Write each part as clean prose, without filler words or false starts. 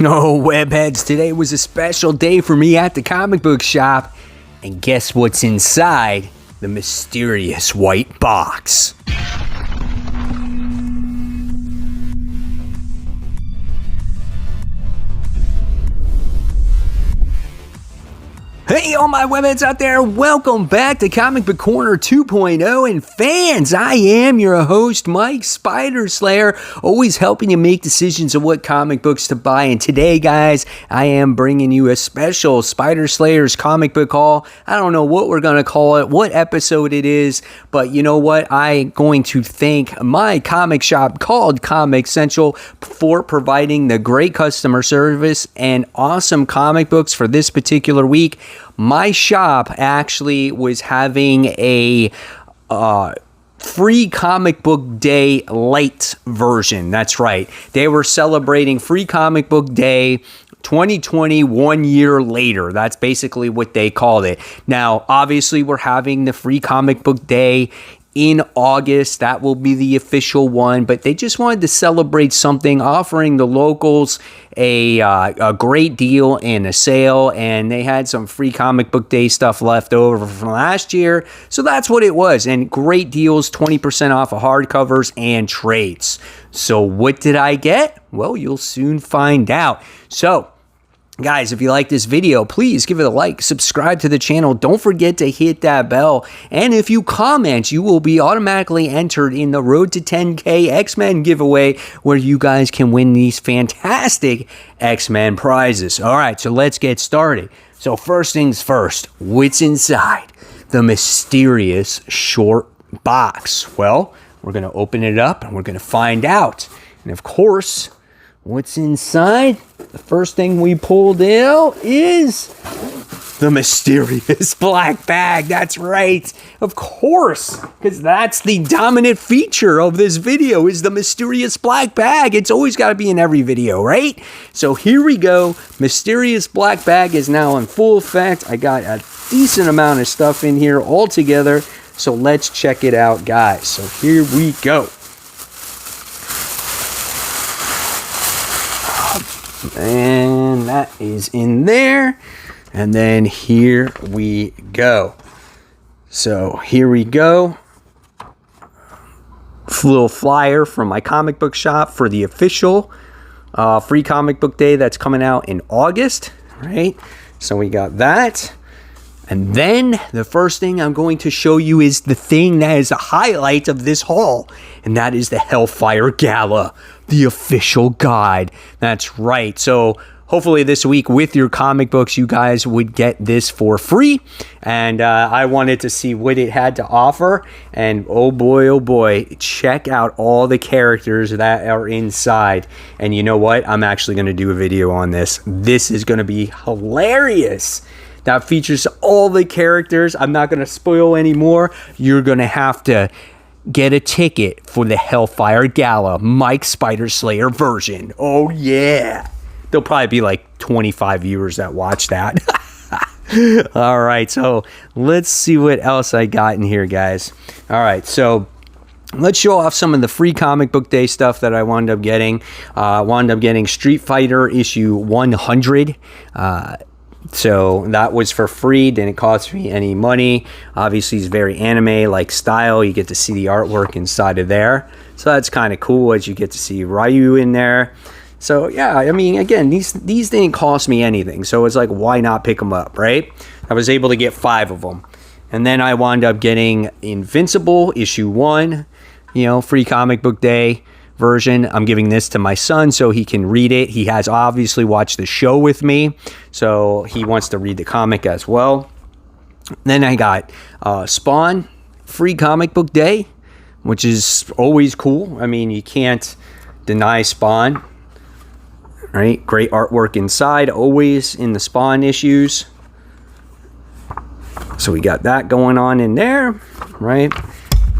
Oh, webheads, today was a special day for me at the comic book shop. And guess what's inside the mysterious white box? Hey, all my webheads out there, welcome back to Comic Book Corner 2.0. And fans, I am your host, Mike Spider Slayer, always helping you make decisions of what comic books to buy. And today, guys, I am bringing you a special Spider Slayer's comic book haul. I don't know what we're going to call it, what episode it is, but you know what? I'm going to thank my comic shop called Comic Central for providing the great customer service and awesome comic books for this particular week. My shop actually was having a free comic book day light version. That's right. They were celebrating free comic book day 2020, 1 year later. That's basically what they called it. Now, obviously, we're having the free comic book day in August. That will be the official one, but they just wanted to celebrate something, offering the locals a great deal and a sale, and they had some free comic book day stuff left over from last year, so that's what it was. And great deals, 20% off of hardcovers and trades. So what did I get? Well, you'll soon find out. So guys, if you like this video, please give it a like, subscribe to the channel. Don't forget to hit that bell. And if you comment, you will be automatically entered in the Road to 10K X-Men giveaway, where you guys can win these fantastic X-Men prizes. All right, so let's get started. So first things first, what's inside the mysterious short box? Well, we're going to open it up and we're going to find out. And of course, what's inside? The first thing we pulled out is the mysterious black bag. That's right. Of course, because that's the dominant feature of this video is the mysterious black bag. It's always got to be in every video, right? So here we go. Mysterious black bag is now in full effect. I got a decent amount of stuff in here all together. So let's check it out, guys. So here we go. And that is in there. And then here we go. So here we go. Little flyer from my comic book shop for the official free comic book day that's coming out in August. Right? So we got that. And then the first thing I'm going to show you is the thing that is the highlight of this haul. And that is the Hellfire Gala, the official guide. That's right. So hopefully this week with your comic books, you guys would get this for free. And I wanted to see what it had to offer. And oh boy, check out all the characters that are inside. And you know what? I'm actually going to do a video on this. This is going to be hilarious. That features all the characters. I'm not going to spoil any more. You're going to have to get a ticket for the Hellfire Gala Mike Spider Slayer version. Oh, yeah. There'll probably be like 25 viewers that watch that. All right, so let's see what else I got in here, guys. All right, so let's show off some of the free comic book day stuff that I wound up getting. Wound up getting Street Fighter issue 100. So that was for free, didn't cost me any money. Obviously, it's very anime-like style. You get to see the artwork inside of there. So that's kind of cool as you get to see Ryu in there. So yeah, I mean, again, these didn't cost me anything. So it's like, why not pick them up, right? I was able to get 5 of them. And then I wound up getting Invincible issue 1, free comic book day version. I'm giving this to my son so he can read it. He has obviously watched the show with me, so he wants to read the comic as well. Then I got Spawn free comic book day, which is always cool. I mean, you can't deny Spawn, right? Great artwork inside, always in the Spawn issues. So we got that going on in there, right?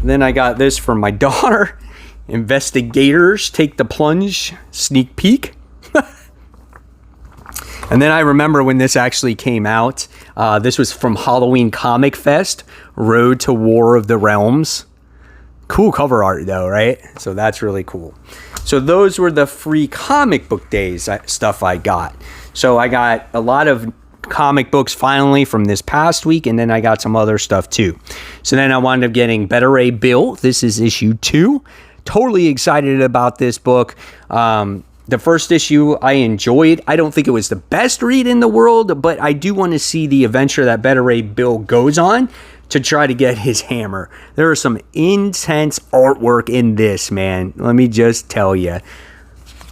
Then I got this from my daughter. Investigators Take the Plunge sneak peek. And then I remember when this actually came out. This was from Halloween Comic Fest, Road to War of the Realms. Cool cover art though, right? So that's really cool. So those were the free comic book days stuff I got. So I got a lot of comic books finally from this past week, and then I got some other stuff too. So then I wound up getting Beta Ray Bill. This is issue 2. Totally excited about this book. The first issue I enjoyed. I don't think it was the best read in the world, but I do want to see the adventure that Beta Ray Bill goes on to try to get his hammer. There is some intense artwork in this, man. Let me just tell you.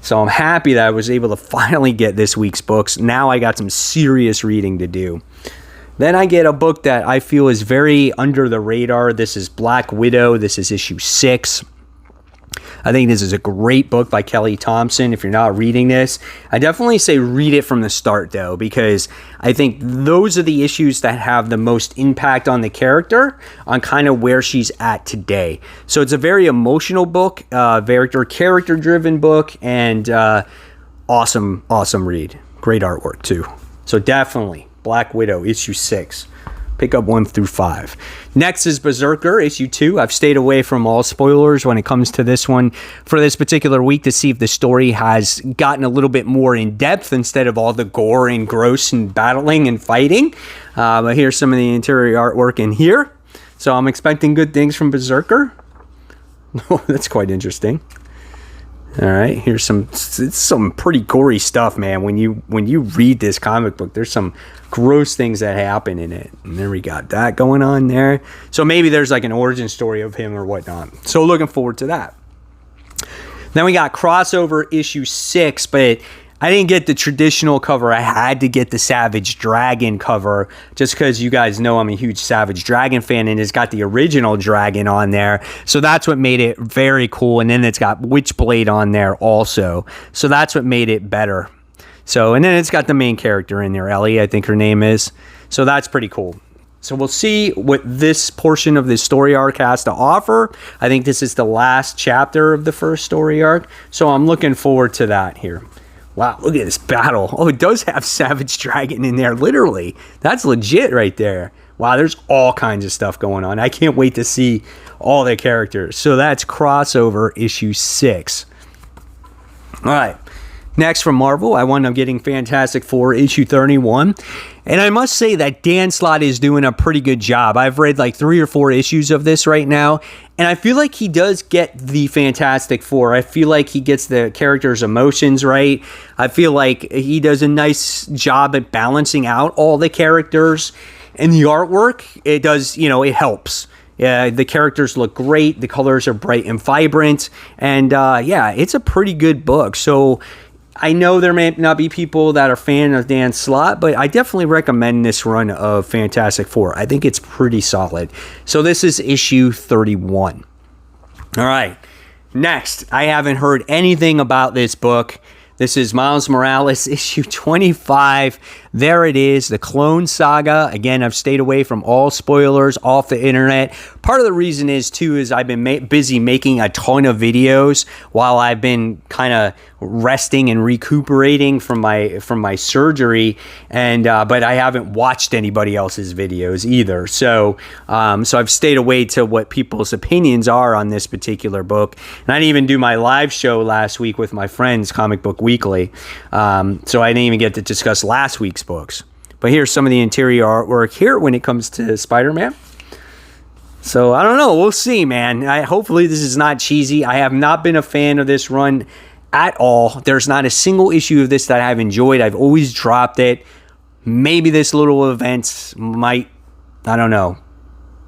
So I'm happy that I was able to finally get this week's books. Now I got some serious reading to do. Then I get a book that I feel is very under the radar. This is Black Widow. This is issue 6. I think this is a great book by Kelly Thompson. If you're not reading this, I definitely say read it from the start, though, because I think those are the issues that have the most impact on the character, on kind of where she's at today. So it's a very emotional book, very character-driven book, and awesome read. Great artwork, too. So definitely, Black Widow, issue 6. Pick up 1 through 5. Next is Berserker, issue 2. I've stayed away from all spoilers when it comes to this one for this particular week to see if the story has gotten a little bit more in depth instead of all the gore and gross and battling and fighting. But here's some of the interior artwork in here. So I'm expecting good things from Berserker. Oh, that's quite interesting. All right, here's some pretty gory stuff, man. When you read this comic book, there's some gross things that happen in it. And then we got that going on there. So maybe there's like an origin story of him or whatnot. So looking forward to that. Then we got Crossover issue 6, but I didn't get the traditional cover. I had to get the Savage Dragon cover just because you guys know I'm a huge Savage Dragon fan, and it's got the original dragon on there. So that's what made it very cool. And then it's got Witchblade on there also. So that's what made it better. So, and then it's got the main character in there, Ellie, I think her name is. So that's pretty cool. So we'll see what this portion of the story arc has to offer. I think this is the last chapter of the first story arc. So I'm looking forward to that here. Wow, look at this battle. Oh, it does have Savage Dragon in there, literally. That's legit right there. Wow, there's all kinds of stuff going on. I can't wait to see all the characters. So that's Crossover issue 6. All right. Next from Marvel, I wound up getting Fantastic Four issue 31. And I must say that Dan Slott is doing a pretty good job. I've read like 3 or 4 issues of this right now, and I feel like he does get the Fantastic Four. I feel like he gets the characters' emotions right. I feel like he does a nice job at balancing out all the characters. And the artwork, it does, it helps. The characters look great. The colors are bright and vibrant. And it's a pretty good book. So I know there may not be people that are fan of Dan Slott, but I definitely recommend this run of Fantastic Four. I think it's pretty solid. So this is issue 31. All right. Next, I haven't heard anything about this book. This is Miles Morales, issue 25. There it is, the Clone Saga. Again, I've stayed away from all spoilers off the internet. Part of the reason is I've been busy making a ton of videos while I've been kind of resting and recuperating from my surgery, and but I haven't watched anybody else's videos either. So I've stayed away to what people's opinions are on this particular book. And I didn't even do my live show last week with my friends, Comic Book Weekly. So I didn't even get to discuss last week's books. But here's some of the interior artwork here when it comes to Spider-Man. So I don't know. We'll see, man. Hopefully this is not cheesy. I have not been a fan of this run at all. There's not a single issue of this that I've enjoyed. I've always dropped it. Maybe this little event might, I don't know,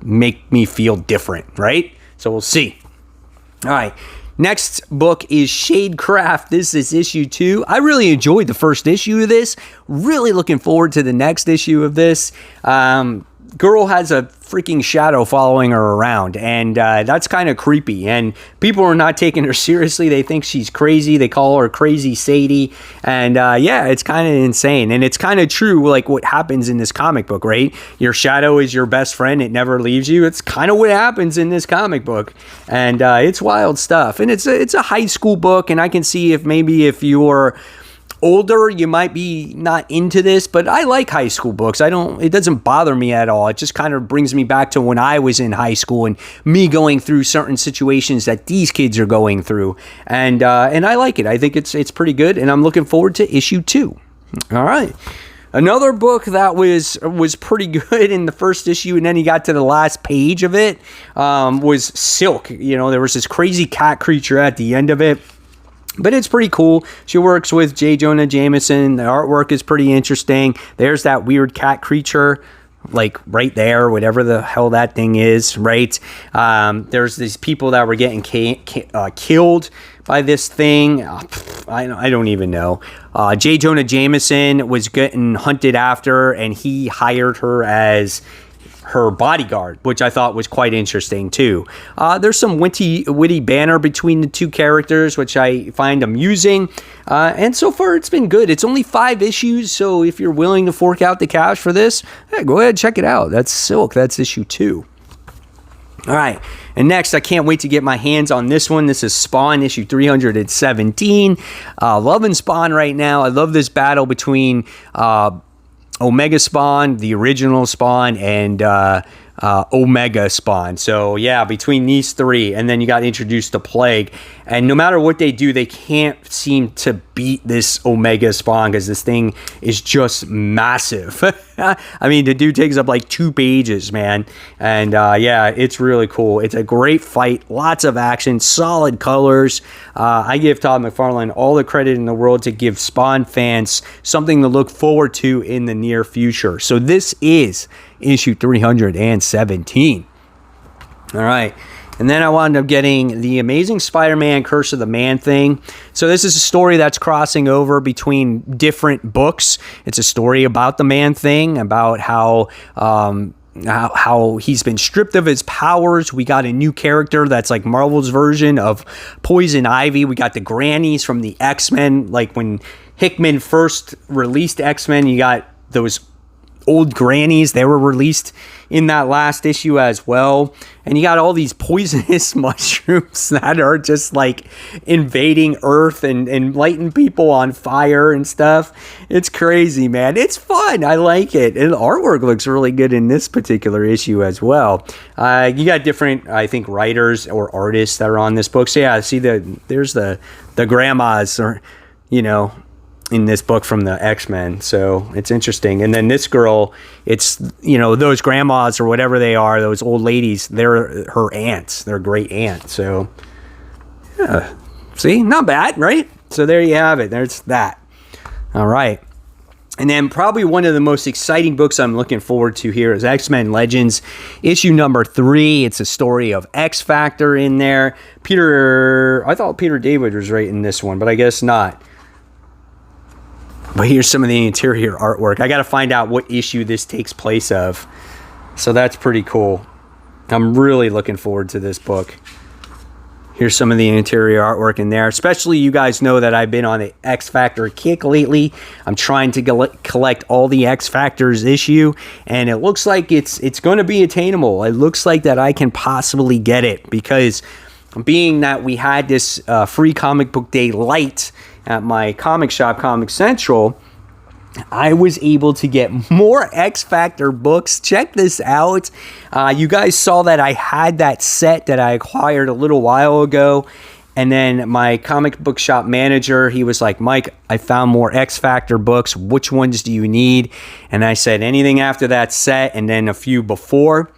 make me feel different, right? So we'll see. All right. Next book is Shadecraft. This is issue 2. I really enjoyed the first issue of this. Really looking forward to the next issue of this. Girl has a freaking shadow following her around, and that's kind of creepy, and people are not taking her seriously. They think she's crazy. They call her Crazy Sadie, and it's kind of insane, and it's kind of true, like what happens in this comic book, right? Your shadow is your best friend. It never leaves you. It's kind of what happens in this comic book, and it's wild stuff, and it's a high school book, and I can see if you're older, you might be not into this, but I like high school books. It doesn't bother me at all. It just kind of brings me back to when I was in high school and me going through certain situations that these kids are going through. And I like it. I think it's pretty good, and I'm looking forward to issue 2. All right. Another book that was pretty good in the first issue, and then he got to the last page of it, was Silk. You know, there was this crazy cat creature at the end of it. But it's pretty cool. She works with J. Jonah Jameson. The artwork is pretty interesting. There's that weird cat creature, like right there, whatever the hell that thing is, right? There's these people that were getting killed by this thing. I don't even know. J. Jonah Jameson was getting hunted after, and he hired her as her bodyguard, which I thought was quite interesting too. There's some witty banter between the two characters, which I find amusing. And so far it's been good. It's only 5 issues, so if you're willing to fork out the cash for this, go ahead, check it out. That's Silk. That's issue 2. All right. And next, I can't wait to get my hands on this one. This is Spawn, issue 317. Loving Spawn right now. I love this battle between Omega Spawn, the original Spawn, and Omega Spawn. So yeah, between these 3, and then you got introduced to Plague, and no matter what they do, they can't seem to beat this Omega Spawn because this thing is just massive. I mean, the dude takes up like 2 pages, man, and yeah, it's really cool. It's a great fight, lots of action, solid colors. I give Todd McFarlane all the credit in the world to give Spawn fans something to look forward to in the near future. So this is issue 317. All right. And then I wound up getting The Amazing Spider-Man Curse of the Man-Thing. So this is a story that's crossing over between different books. It's a story about the Man-Thing, about how he's been stripped of his powers. We got a new character that's like Marvel's version of Poison Ivy. We got the grannies from the X-Men. Like when Hickman first released X-Men, you got those old grannies. They were released in that last issue as well. And you got all these poisonous mushrooms that are just like invading Earth and lighting people on fire and stuff. It's crazy, man. It's fun. I like it. And the artwork looks really good in this particular issue as well. You got different, I think, writers or artists that are on this book. So yeah, see there's the grandmas, or, you know, in this book from the X-Men. So it's interesting. And then this girl, it's, you know, those grandmas or whatever they are, those old ladies, they're her aunts. They're great aunt. So yeah, see, not bad, right? So there you have it. There's that. All right. And then probably one of the most exciting books I'm looking forward to here is X-Men Legends, issue number 3. It's a story of X-Factor in there. I thought Peter David was writing this one, but I guess not. But here's some of the interior artwork. I got to find out what issue this takes place of. So that's pretty cool. I'm really looking forward to this book. Here's some of the interior artwork in there. Especially, you guys know that I've been on the X Factor kick lately. I'm trying to collect all the X Factors issue, and it looks like it's going to be attainable. It looks like that I can possibly get it, because being that we had this free comic book day light at my comic shop, Comic Central, I was able to get more X Factor books. Check this out. You guys saw that I had that set that I acquired a little while ago. And then my comic book shop manager, he was like, Mike, I found more X Factor books. Which ones do you need? And I said, anything after that set and then a few before.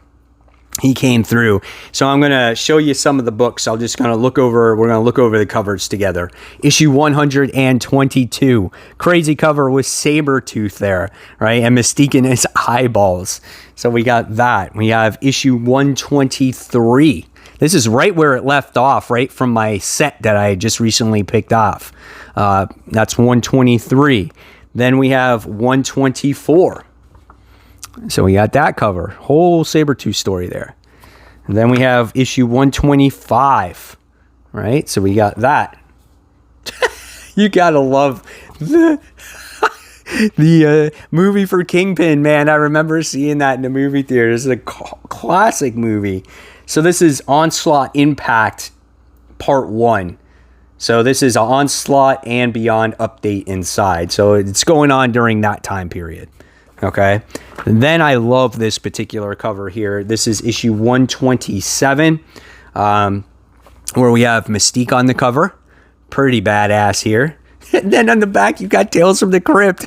He came through. So I'm going to show you some of the books. We're going to look over the covers together. Issue 122. Crazy cover with Sabretooth there, right? And Mystique in his eyeballs. So we got that. We have issue 123. This is right where it left off, right from my set that I just recently picked off. That's 123. Then we have 124. So we got that cover. Whole Sabretooth story there. And then we have issue 125. Right? So we got that. You gotta love the movie for Kingpin, man. I remember seeing that in the movie theater. This is a classic movie. So this is Onslaught Impact Part 1. So this is an Onslaught and Beyond update inside. So it's going on during that time period. Okay. And then I love this particular cover here. This is issue 127, where we have Mystique on the cover. Pretty badass here. And then on the back, you got Tales from the Crypt.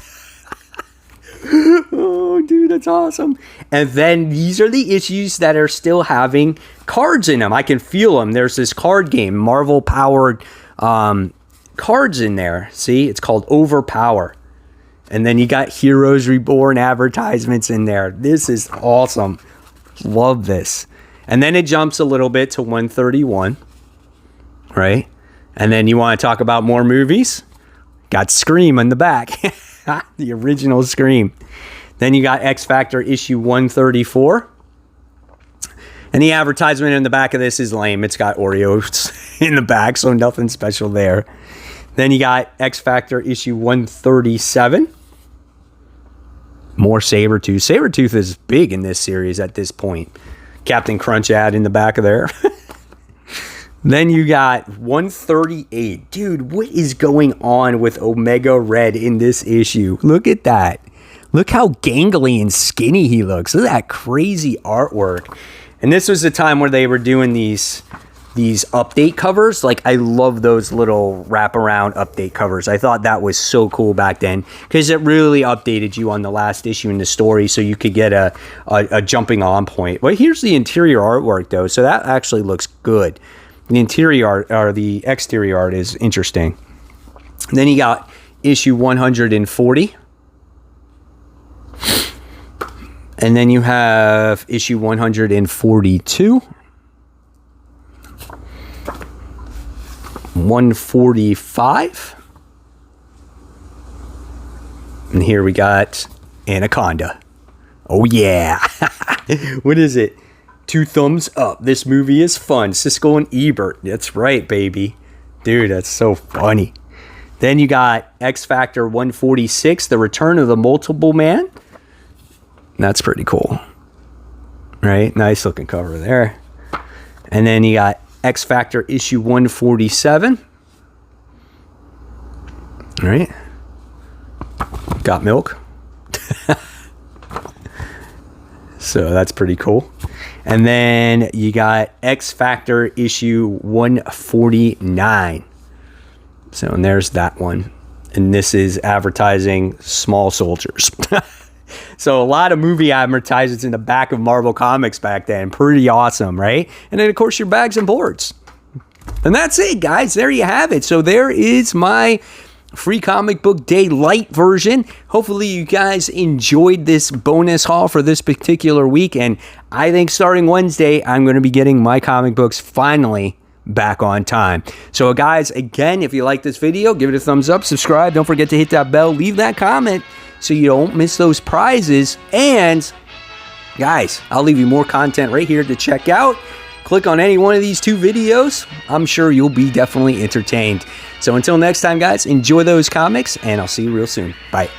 Oh, dude, that's awesome. And then these are the issues that are still having cards in them. I can feel them. There's this card game, Marvel-powered cards in there. See, it's called Overpower. And then you got Heroes Reborn advertisements in there. This is awesome. Love this. And then it jumps a little bit to 131, right? And then you want to talk about more movies? Got Scream on the back. The original Scream. Then you got X Factor issue 134. And the advertisement in the back of this is lame. It's got Oreos in the back, so nothing special there. Then you got X Factor issue 137. More Sabretooth. Sabretooth is big in this series at this point. Captain Crunch ad in the back of there. Then you got 138. Dude, what is going on with Omega Red in this issue? Look at that. Look how gangly and skinny he looks. Look at that crazy artwork. And this was the time where they were doing these update covers. Like, I love those little wraparound update covers. I thought that was so cool back then because it really updated you on the last issue in the story so you could get a jumping on point. Well, here's the interior artwork, though. So that actually looks good. The interior art, or the exterior art, is interesting. Then you got issue 140. And then you have issue 142. 145. And here we got Anaconda. Oh, yeah. What is it? 2 thumbs up. This movie is fun. Siskel and Ebert. That's right, baby. Dude, that's so funny. Then you got X Factor 146, The Return of the Multiple Man. That's pretty cool. Right? Nice looking cover there. And then you got X Factor issue 147. All right. Got milk. So that's pretty cool. And then you got X Factor issue 149. So, and there's that one. And this is advertising Small Soldiers. So a lot of movie advertisements in the back of Marvel Comics back then. Pretty awesome, right? And then, of course, your bags and boards. And that's it, guys. There you have it. So there is my Free Comic Book Day light version. Hopefully you guys enjoyed this bonus haul for this particular week. And I think starting Wednesday, I'm going to be getting my comic books finally back on time. So guys, again, if you like this video, give it a thumbs up, subscribe. Don't forget to hit that bell, leave that comment so you don't miss those prizes. And guys, I'll leave you more content right here to check out. Click on any one of these 2 videos. I'm sure you'll be definitely entertained. So until next time, guys, enjoy those comics, and I'll see you real soon. Bye.